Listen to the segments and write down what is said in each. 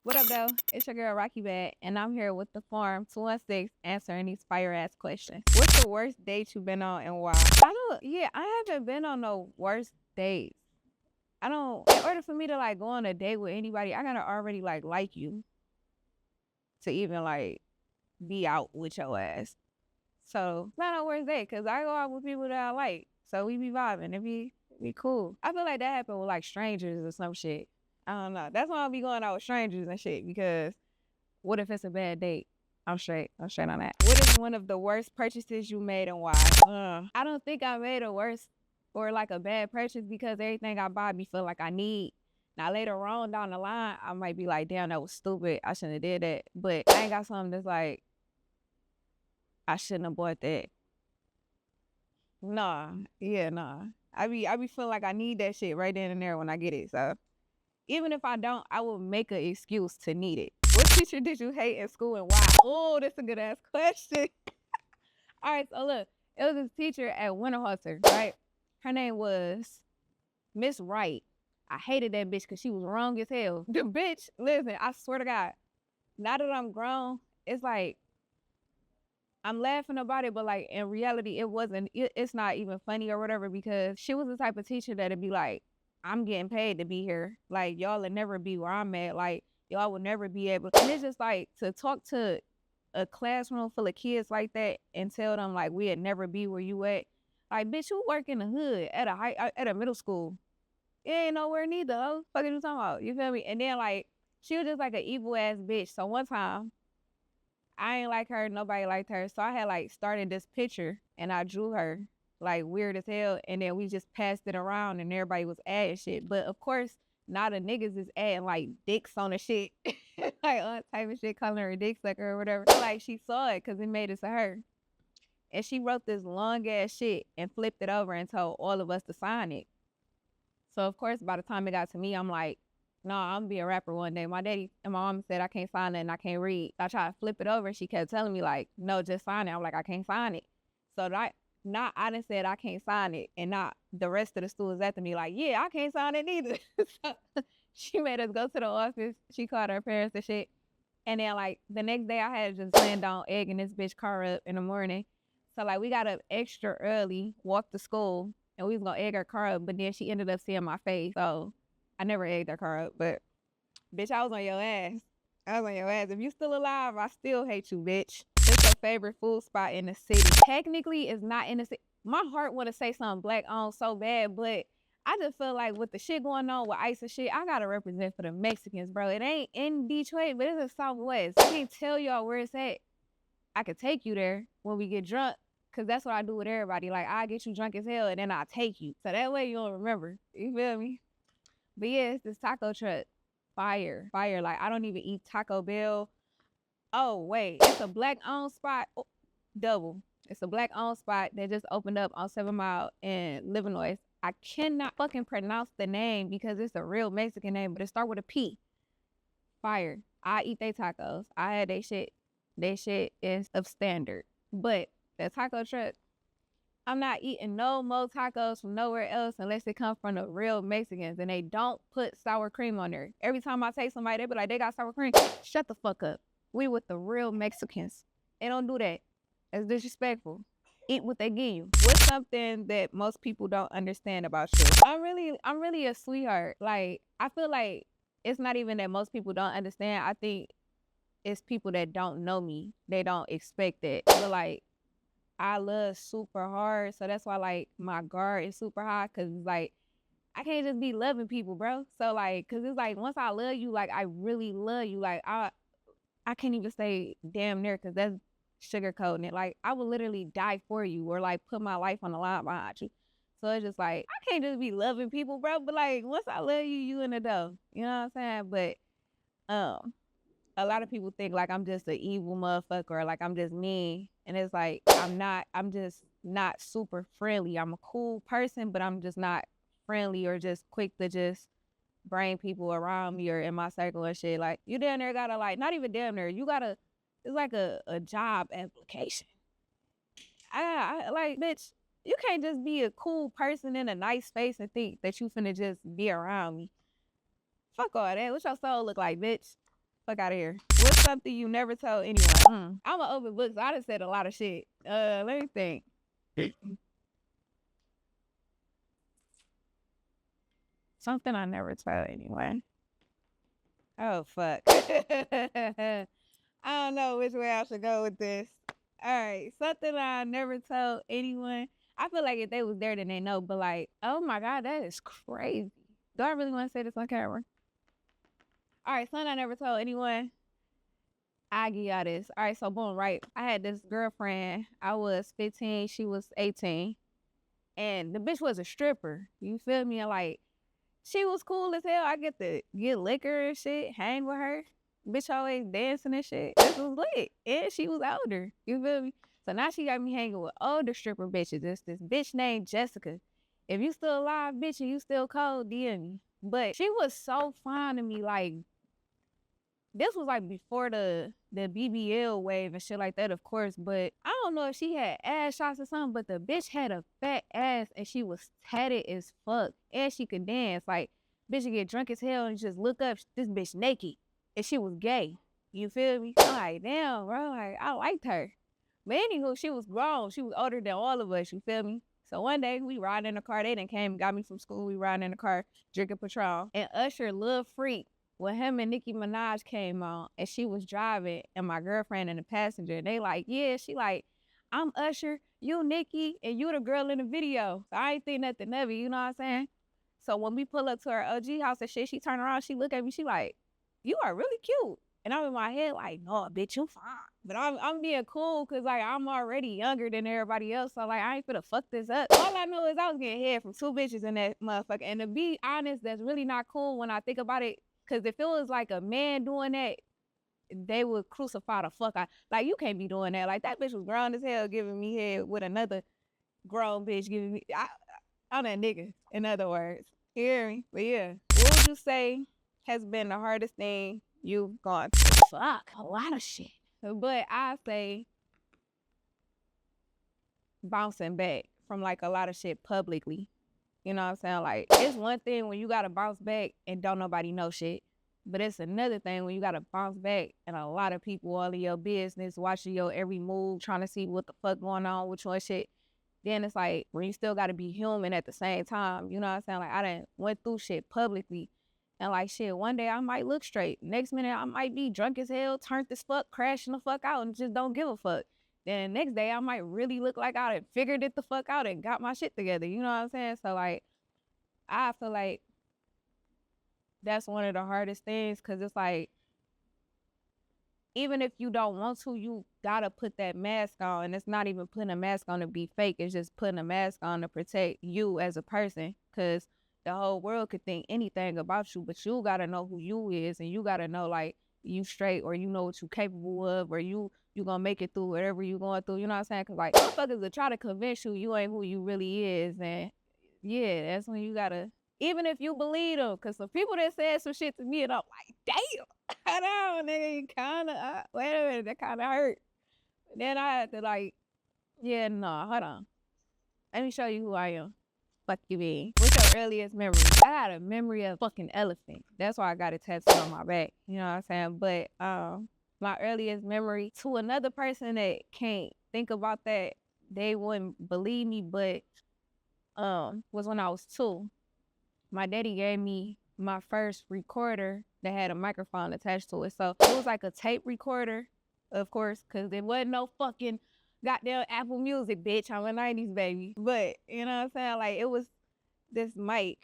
What up, though? It's your girl, Rocky Bad, and I'm here with the Farm 216 answering these fire-ass questions. What's the worst date you've been on and why? I haven't been on no worst dates. In order for me to, like, go on a date with anybody, I gotta already, like you to even, like, be out with your ass. So, it's not a worst date, because I go out with people that I like. So, we be vibing. It be cool. I feel like that happened with, like, strangers or some shit. I don't know. That's why I'll be going out with strangers and shit, because what if it's a bad date? I'm straight. I'm straight on that. What is one of the worst purchases you made and why? I don't think I made a worst or like a bad purchase because everything I buy be feel like I need. Now later on down the line, I might be like, damn, that was stupid. I shouldn't have did that. But I ain't got something that's like, I shouldn't have bought that. Nah. Yeah, nah. I be feeling like I need that shit right then and there when I get it. So even if I don't, I will make an excuse to need it. What teacher did you hate in school and why? Oh, that's a good ass question. All right, so look, it was this teacher at Winterhalter, right? Her name was Miss Wright. I hated that bitch because she was wrong as hell. The bitch, listen, I swear to God, now that I'm grown, it's like I'm laughing about it, but like in reality, it's not even funny or whatever because she was the type of teacher that'd be like, I'm getting paid to be here. Like, y'all will never be where I'm at. Like, y'all will never be able. And it's just like to talk to a classroom full of kids like that and tell them like we'd never be where you at. Like, bitch, you work in the hood at a middle school. It ain't nowhere neither. Oh, fuck you talking about? You feel me? And then like she was just like an evil ass bitch. So one time I ain't like her, nobody liked her. So I had like started this picture and I drew her like weird as hell. And then we just passed it around and everybody was adding shit. But of course, now the niggas is adding like dicks on the shit. Like all type of shit, calling her a dick sucker or whatever. So, like she saw it because it made it to her. And she wrote this long ass shit and flipped it over and told all of us to sign it. So of course, by the time it got to me, I'm like, no, I'm gonna be a rapper one day. My daddy and my mom said I can't sign it and I can't read. I tried to flip it over and she kept telling me like, no, just sign it. I'm like, I can't sign it. So not I done said I can't sign it and not the rest of the students after me like, yeah, I can't sign it neither. So she made us go to the office. She called her parents and shit. And then like the next day I had to just land on egging this bitch car up in the morning. So like we got up extra early, walked to school, and we was gonna egg her car up, but then she ended up seeing my face. So I never egged her car up, but bitch, I was on your ass. I was on your ass. If you still alive, I still hate you, bitch. What's your favorite food spot in the city? Technically, it's not in the city. My heart want to say something black on so bad, but I just feel like with the shit going on with ICE and shit, I gotta represent for the Mexicans, bro. It ain't in Detroit, but it's in Southwest. I can't tell y'all where it's at. I could take you there when we get drunk, cause that's what I do with everybody. Like I get you drunk as hell, and then I take you, so that way you don't remember. You feel me? But yeah, it's this taco truck. Fire, fire. Like I don't even eat Taco Bell. Oh wait, it's a black owned spot. Oh, double. It's a black owned spot that just opened up on 7 Mile in Livernois. I cannot fucking pronounce the name because it's a real Mexican name, but it start with a P. Fire. I eat they tacos. I had they shit. They shit is of standard. But the taco truck, I'm not eating no more tacos from nowhere else unless they come from the real Mexicans and they don't put sour cream on there. Every time I take somebody, they be like, they got sour cream. Shut the fuck up. We with the real Mexicans. They don't do that. It's disrespectful. Eat what they give you. What's something that most people don't understand about you? I'm really a sweetheart. Like, I feel like it's not even that most people don't understand. I think it's people that don't know me. They don't expect that. But like, I love super hard. So that's why like my guard is super high. Cause it's like, I can't just be loving people, bro. So like, cause it's like, once I love you, like I really love you. Like I can't even say damn near cause that's sugarcoating it. Like I would literally die for you or like put my life on the line behind you. So it's just like, I can't just be loving people, bro. But like, once I love you, you in the dough. You know what I'm saying? But, a lot of people think like I'm just an evil motherfucker or like I'm just mean. And it's like, I'm just not super friendly. I'm a cool person, but I'm just not friendly or just quick to just bring people around me or in my circle and shit. Like you damn near gotta like, not even damn near, you gotta, it's like a job application. I like, bitch, you can't just be a cool person in a nice space and think that you finna just be around me. Fuck all that. What your soul look like, bitch? Fuck out of here. What's something you never told anyone? I'm an open book, so I done said a lot of shit. Let me think. Something I never told anyone. Oh, fuck. I don't know which way I should go with this. All right, something I never told anyone. I feel like if they was there, then they know. But like, oh my God, that is crazy. Do I really want to say this on camera? All right, something I never told anyone. I give y'all this. All right, so boom, right. I had this girlfriend. I was 15. She was 18. And the bitch was a stripper. You feel me? And like, she was cool as hell. I get to get liquor and shit, hang with her. Bitch always dancing and shit. This was lit. And she was older. You feel me? So now she got me hanging with older stripper bitches. There's this bitch named Jessica. If you still alive, bitch, and you still cold, DM me. But she was so fine to me. Like, this was like before the BBL wave and shit like that, of course. But I don't know if she had ass shots or something, but the bitch had a fat ass and she was tatted as fuck. And she could dance. Like, bitch would get drunk as hell and just look up, this bitch naked. And she was gay. You feel me? I'm like, damn, bro. Like, I liked her. But anywho, she was grown. She was older than all of us. You feel me? So one day we riding in the car. They done came and got me from school. We riding in the car, drinking Patron. And Usher, Lil Freak, when him and Nicki Minaj came on and she was driving and my girlfriend and the passenger, they like, yeah, she like, I'm Usher, you Nicki, and you the girl in the video. So I ain't think nothing of it, you know what I'm saying? So when we pull up to her OG house and shit, she turn around, she look at me, she like, you are really cute. And I'm in my head like, no, bitch, you fine. But I'm being cool because, like, I'm already younger than everybody else. So, like, I ain't finna fuck this up. All I know is I was getting head from 2 bitches in that motherfucker. And to be honest, that's really not cool when I think about it. Because if it was, like, a man doing that, they would crucify the fuck out. Like, you can't be doing that. Like, that bitch was grown as hell giving me head with another grown bitch giving me... I'm that nigga, in other words. You hear me? But, yeah. What would you say has been the hardest thing you've gone through? Fuck, a lot of shit. But I say bouncing back from like a lot of shit publicly. You know what I'm saying? Like, it's one thing when you gotta bounce back and don't nobody know shit. But it's another thing when you gotta bounce back and a lot of people all in your business, watching your every move, trying to see what the fuck going on with your shit. Then it's like, when you still gotta be human at the same time. You know what I'm saying? Like, I done went through shit publicly. And like, shit, one day I might look straight. Next minute I might be drunk as hell, turned as fuck, crashing the fuck out and just don't give a fuck. Then the next day I might really look like I done figured it the fuck out and got my shit together. You know what I'm saying? So like, I feel like that's one of the hardest things because it's like, even if you don't want to, you gotta put that mask on. And it's not even putting a mask on to be fake. It's just putting a mask on to protect you as a person. Because the whole world could think anything about you, but you gotta know who you is, and you gotta know like you straight, or you know what you capable of, or you gonna make it through whatever you going through. You know what I'm saying? Cause like motherfuckers will try to convince you ain't who you really is, and yeah, that's when you gotta. Even if you believe them, cause some people that said some shit to me, and I'm like, damn, I know, nigga, kinda. Wait a minute, that kinda hurt. Then I had to like, yeah, no, hold on. Let me show you who I am. Fuck you mean? What's your earliest memory? I got a memory of fucking elephant. That's why I got it tattooed on my back. You know what I'm saying? But my earliest memory to another person that can't think about that, they wouldn't believe me, but was when I was 2. My daddy gave me my first recorder that had a microphone attached to it. So it was like a tape recorder, of course, because there wasn't no fucking goddamn Apple Music, bitch. I'm a 90s baby. But, you know what I'm saying? Like, it was this mic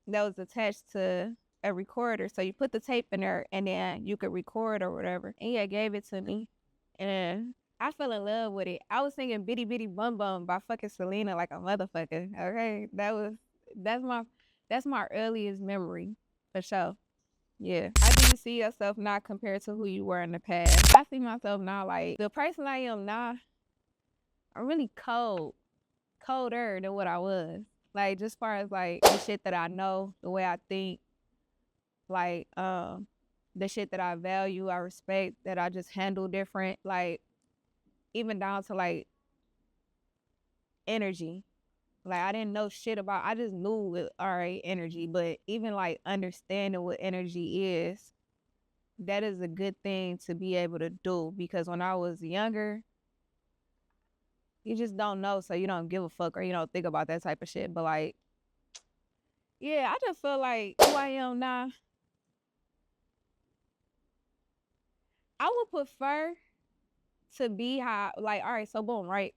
that was attached to a recorder. So you put the tape in there and then you could record or whatever. And yeah, gave it to me. And I fell in love with it. I was singing Bitty Bitty Bum Bum by fucking Selena like a motherfucker. Okay? That's my earliest memory, for sure. Yeah. How do you see yourself now compared to who you were in the past? I see myself now like the person I am now. I'm really colder than what I was. Like, just far as like the shit that I know, the way I think, like the shit that I value, I respect, that I just handle different. Like, even down to like energy. Like, I didn't know shit about, I just knew it, all right, energy, but even like understanding what energy is, that is a good thing to be able to do, because when I was younger, you just don't know, so you don't give a fuck or you don't think about that type of shit. But like, yeah, I just feel like who I am now, I would prefer to be how, like, all right, so boom, right?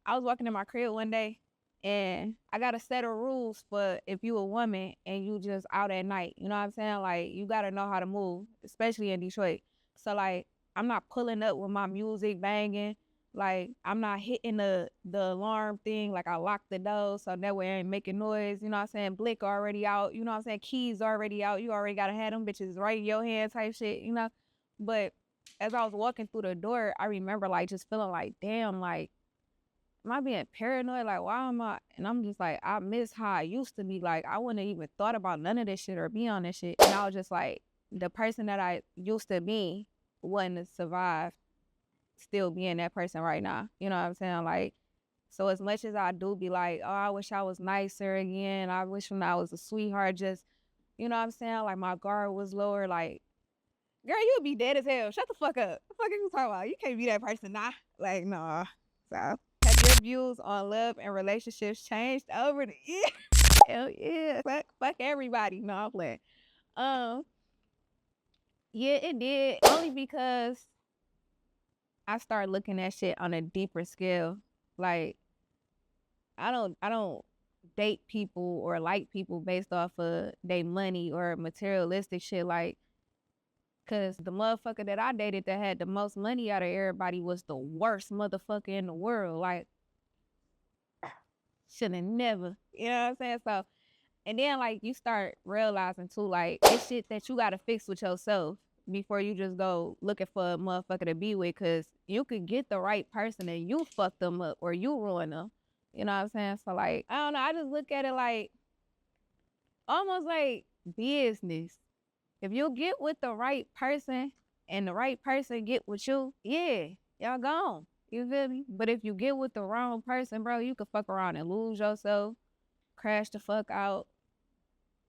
I was walking in my crib one day and I got a set of rules for if you a woman and you just out at night. You know what I'm saying? Like, you gotta know how to move, especially in Detroit. So like, I'm not pulling up with my music banging. Like, I'm not hitting the alarm thing. Like, I lock the door so that way I ain't making noise. You know what I'm saying? Blick already out. You know what I'm saying? Keys already out. You already gotta have them bitches right in your hand type shit, you know? But as I was walking through the door, I remember like just feeling like, damn, like, am I being paranoid? Like, why am I? And I'm just like, I miss how I used to be. Like, I wouldn't have even thought about none of this shit or be on this shit. And I was just like, the person that I used to be wouldn't survive still being that person right now. You know what I'm saying? Like, so as much as I do be like, oh, I wish I was nicer again. I wish when I was a sweetheart, just, you know what I'm saying? Like, my guard was lower. Like, girl, you'll be dead as hell. Shut the fuck up. The fuck are you talking about? You can't be that person, nah. Like, nah. So, have your views on love and relationships changed over the years? Hell yeah. Fuck everybody. No, I'm playing. Um, yeah, it did. Only because I started looking at shit on a deeper scale. Like, I don't date people or like people based off of their money or materialistic shit. Like, cause the motherfucker that I dated that had the most money out of everybody was the worst motherfucker in the world. Like, shoulda never. You know what I'm saying? So, and then like you start realizing too, like, it's shit that you gotta fix with yourself before you just go looking for a motherfucker to be with. Cause you could get the right person and you fuck them up or you ruin them. You know what I'm saying? So like, I don't know. I just look at it like almost like business. If you get with the right person and the right person get with you, yeah, y'all gone. You feel me? But if you get with the wrong person, bro, you could fuck around and lose yourself, crash the fuck out,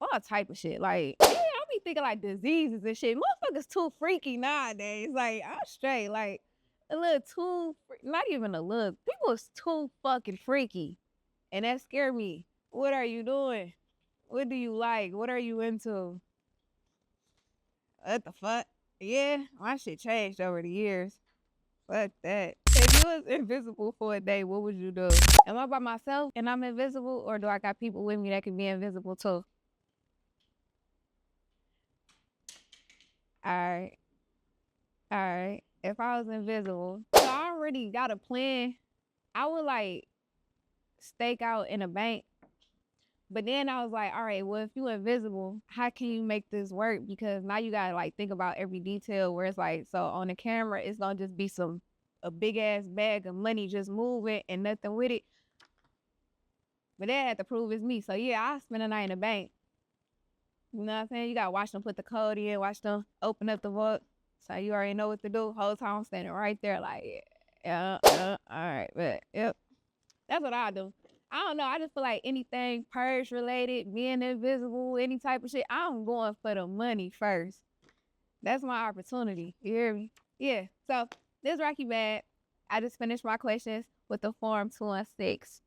all type of shit. Like, yeah, I be thinking like diseases and shit. Motherfuckers too freaky nowadays. Like, I'm straight. Like, a little too, not even a little. People is too fucking freaky. And that scared me. What are you doing? What do you like? What are you into? What the fuck? Yeah, my shit changed over the years. Fuck that. If you was invisible for a day, what would you do? Am I by myself and I'm invisible, or do I got people with me that can be invisible too? Alright. Alright. If I was invisible, so I already got a plan. I would like stake out in a bank. But then I was like, all right, well, if you invisible, how can you make this work? Because now you gotta like think about every detail where it's like, so on the camera, it's gonna just be a big ass bag of money just moving and nothing with it. But they had to prove it's me. So yeah, I spend a night in the bank. You know what I'm saying? You gotta watch them put the code in, watch them open up the vault. So you already know what to do. Whole time I'm standing right there like, yeah, all right, but yep. That's what I do. I don't know. I just feel like anything purge related, being invisible, any type of shit, I'm going for the money first. That's my opportunity. You hear me? Yeah. So this Rocky Bad, I just finished my questions with the form 2 and 6.